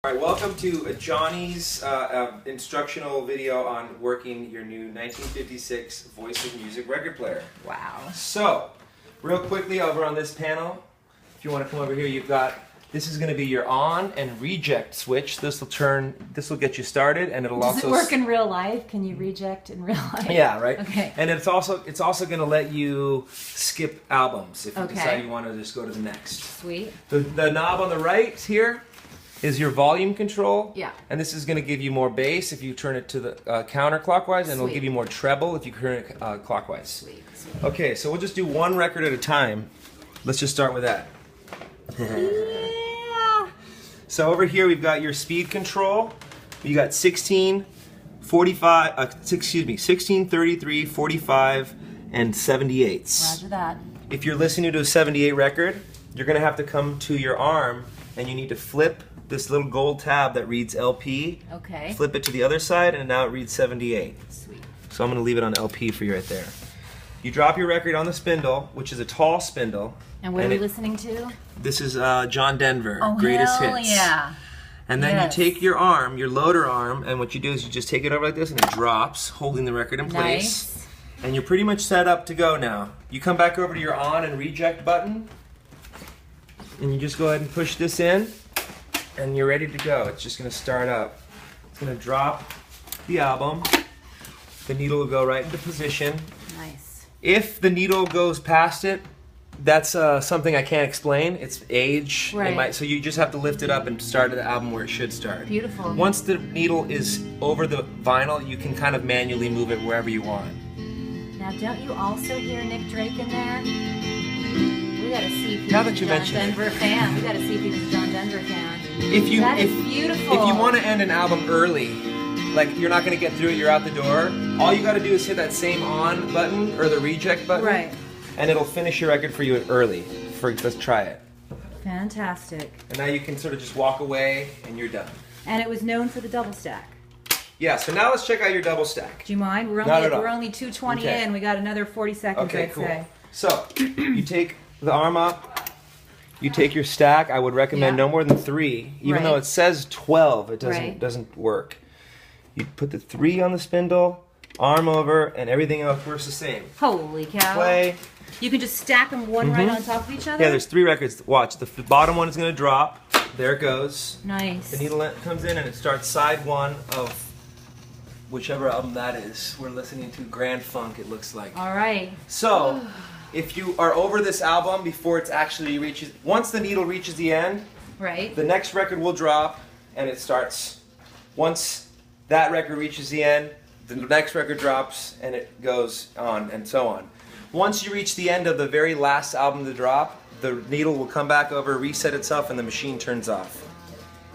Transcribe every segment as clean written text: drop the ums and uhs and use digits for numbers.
All right, welcome to Johnny's instructional video on working your new 1956 Voice of Music record player. Wow. So, real quickly over on this panel, if you want to come over here, you've got, this is going to be your on and reject switch. This will get you started, and it'll Does also... it work in real life? Can you reject in real life? Yeah, right. Okay. And it's also going to let you skip albums if you decide you want to just go to the next. Sweet. The knob on the right here is your volume control. Yeah. And this is going to give you more bass if you turn it to the counterclockwise, and it'll give you more treble if you turn it clockwise. Sweet. Okay, so we'll just do one record at a time. Let's just start with that. Yeah. So over here we've got your speed control. You got 16, 33, 45, and 78s. Roger that. If you're listening to a 78 record, you're going to have to come to your arm and you need to flip this little gold tab that reads LP. Okay. Flip it to the other side and now it reads 78. Sweet. So I'm going to leave it on LP for you right there. You drop your record on the spindle, which is a tall spindle. And what are we listening to? This is John Denver, Oh, Greatest hell Hits. Yeah. And then you take your arm, your loader arm, and what you do is you just take it over like this and it drops, holding the record in place. Nice. And you're pretty much set up to go now. You come back over to your on and reject button, and you just go ahead and push this in, and you're ready to go. It's just going to start up. It's going to drop the album. The needle will go right into position. Nice. If the needle goes past it, that's something I can't explain. It's age. Right. So you just have to lift it up and start the album where it should start. Beautiful. Once the needle is over the vinyl, you can kind of manually move it wherever you want. Now, don't you also hear Nick Drake in there? We gotta see if he's Now a that you John mention it. Denver fan. We gotta see if he's a John Denver fan. That is beautiful. If you want to end an album early, like you're not going to get through it, you're out the door, all you got to do is hit that same on button or the reject button. Right. And it'll finish your record for you early. Let's try it. Fantastic. And now you can sort of just walk away and you're done. And it was known for the double stack. Yeah, so now let's check out your double stack. Do you mind? We're only 2:20 in. We got another 40 seconds. Okay, I'd cool. say. So, you take the arm up, you take your stack. I would recommend no more than 3. Even though it says 12, it doesn't work. You put the 3 on the spindle, arm over, and everything else works the same. Holy cow. Play. You can just stack them one right on top of each other? Yeah, there's 3 records. Watch, the bottom one is going to drop. There it goes. Nice. The needle comes in and it starts side 1 of whichever album that is. We're listening to Grand Funk, it looks like. All right. So, if you are over this album before it's actually reaches, once the needle reaches the end, the next record will drop and it starts. Once that record reaches the end, the next record drops and it goes on and so on. Once you reach the end of the very last album to drop, the needle will come back over, reset itself, and the machine turns off.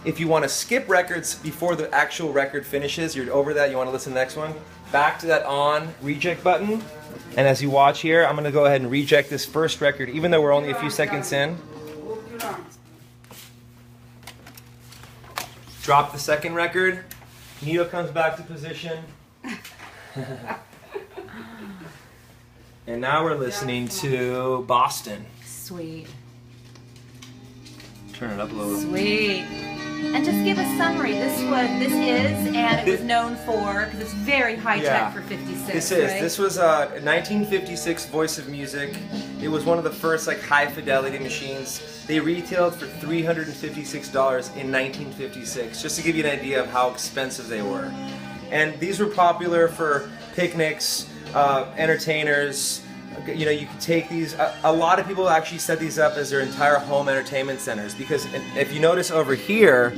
If you want to skip records before the actual record finishes, you're over that, you want to listen to the next one, back to that on reject button, and as you watch here, I'm going to go ahead and reject this first record, even though we're only a few seconds in. Drop the second record, needle comes back to position. And now we're listening to Boston. Sweet. Turn it up a little. Sweet. And just give a summary. This is, and it was known for, because it's very high tech for 56. This is. Right? This was a 1956 Voice of Music. It was one of the first high fidelity machines. They retailed for $356 in 1956, just to give you an idea of how expensive they were. And these were popular for picnics, entertainers. You know, you can take these. A lot of people actually set these up as their entire home entertainment centers, because if you notice over here,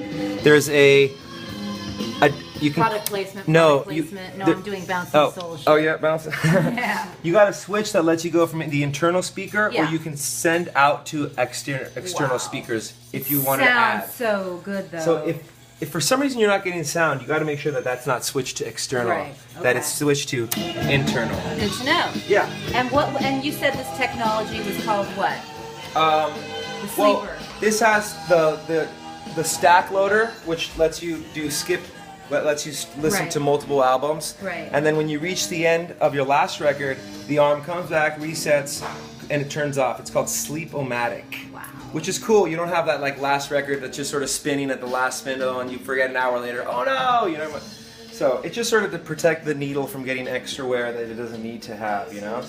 there's you can product placement. No, I'm doing bouncing souls. Oh yeah, bouncing. Yeah. You got a switch that lets you go from the internal speaker, or you can send out to external speakers if you want to add. Sounds so good though. So if for some reason you're not getting sound, you got to make sure that that's not switched to external. Right. Okay. That it's switched to internal. Good to know. Yeah. And you said this technology was called what? The sleeper. Well, this has the stack loader, which lets you lets you listen to multiple albums. Right. And then when you reach the end of your last record, the arm comes back, resets, and it turns off. It's called Sleep-O-Matic. Wow. which is cool. You don't have that like last record that's just sort of spinning at the last spindle and you forget an hour later, oh no, you know. So it's just sort of to protect the needle from getting extra wear that it doesn't need to have, you know.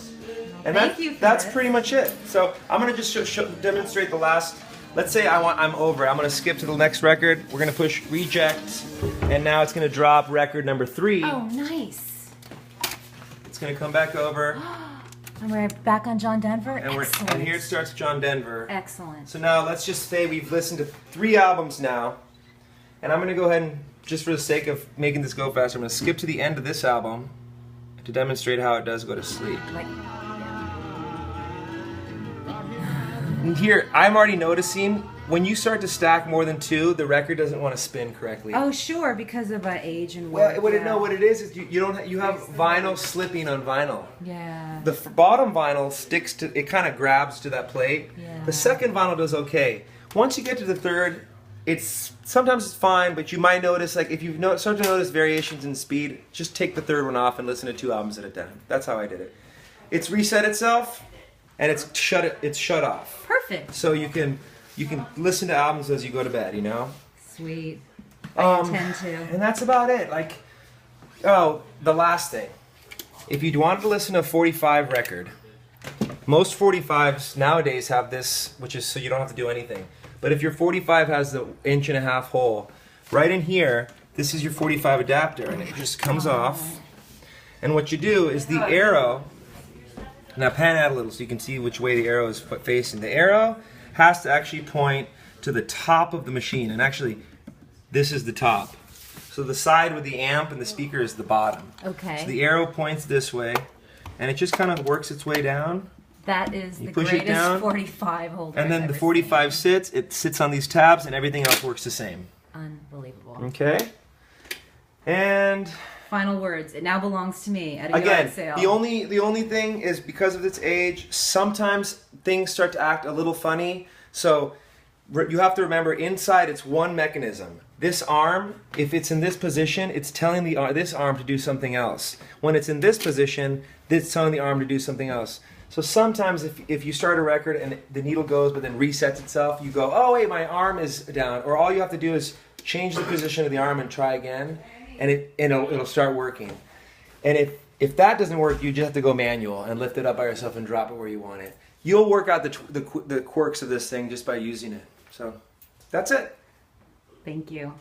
And that's pretty much it. So I'm gonna just demonstrate the last. Let's say I'm over. I'm gonna skip to the next record. We're gonna push reject, and now it's gonna drop record number 3. Oh, nice. It's gonna come back over. And we're back on John Denver. And here it starts John Denver. Excellent. So now let's just say we've listened to 3 albums now, and I'm gonna go ahead and, just for the sake of making this go faster, I'm gonna skip to the end of this album to demonstrate how it does go to sleep. And here, I'm already noticing when you start to stack more than 2, the record doesn't want to spin correctly. Oh, sure, because of age and work. Well, what it is you have vinyl slipping on vinyl. Yeah. The bottom vinyl sticks to, it kind of grabs to that plate. Yeah. The second vinyl does okay. Once you get to the third, sometimes it's fine, but you might notice, like if you start to notice variations in speed, just take the third one off and listen to 2 albums at a time. That's how I did it. It's reset itself, and it's shut off. Perfect. So you can listen to albums as you go to bed, you know? Sweet. I intend to. And that's about it. Like, oh, the last thing. If you wanted to listen to a 45 record, most 45s nowadays have this, which is so you don't have to do anything. But if your 45 has the 1.5-inch hole, right in here, this is your 45 adapter, and it just comes off. And what you do is the arrow, now pan out a little so you can see which way the arrow is facing. The arrow has to actually point to the top of the machine, and actually, this is the top. So the side with the amp and the speaker is the bottom. Okay. So the arrow points this way, and it just kind of works its way down. That is the greatest 45 holder. And then the 45 sits, it sits on these tabs, and everything else works the same. Unbelievable. Okay. And final words. It now belongs to me at a again, yard sale. the only thing is because of its age, sometimes things start to act a little funny. So you have to remember, inside it's one mechanism. This arm, if it's in this position, it's telling this arm to do something else. When it's in this position, it's telling the arm to do something else. So sometimes if you start a record and the needle goes but then resets itself, you go, oh wait, my arm is down. Or all you have to do is change the position of the arm and try again, and it'll start working. And if that doesn't work, you just have to go manual and lift it up by yourself and drop it where you want it. You'll work out the quirks of this thing just by using it. So that's it. Thank you.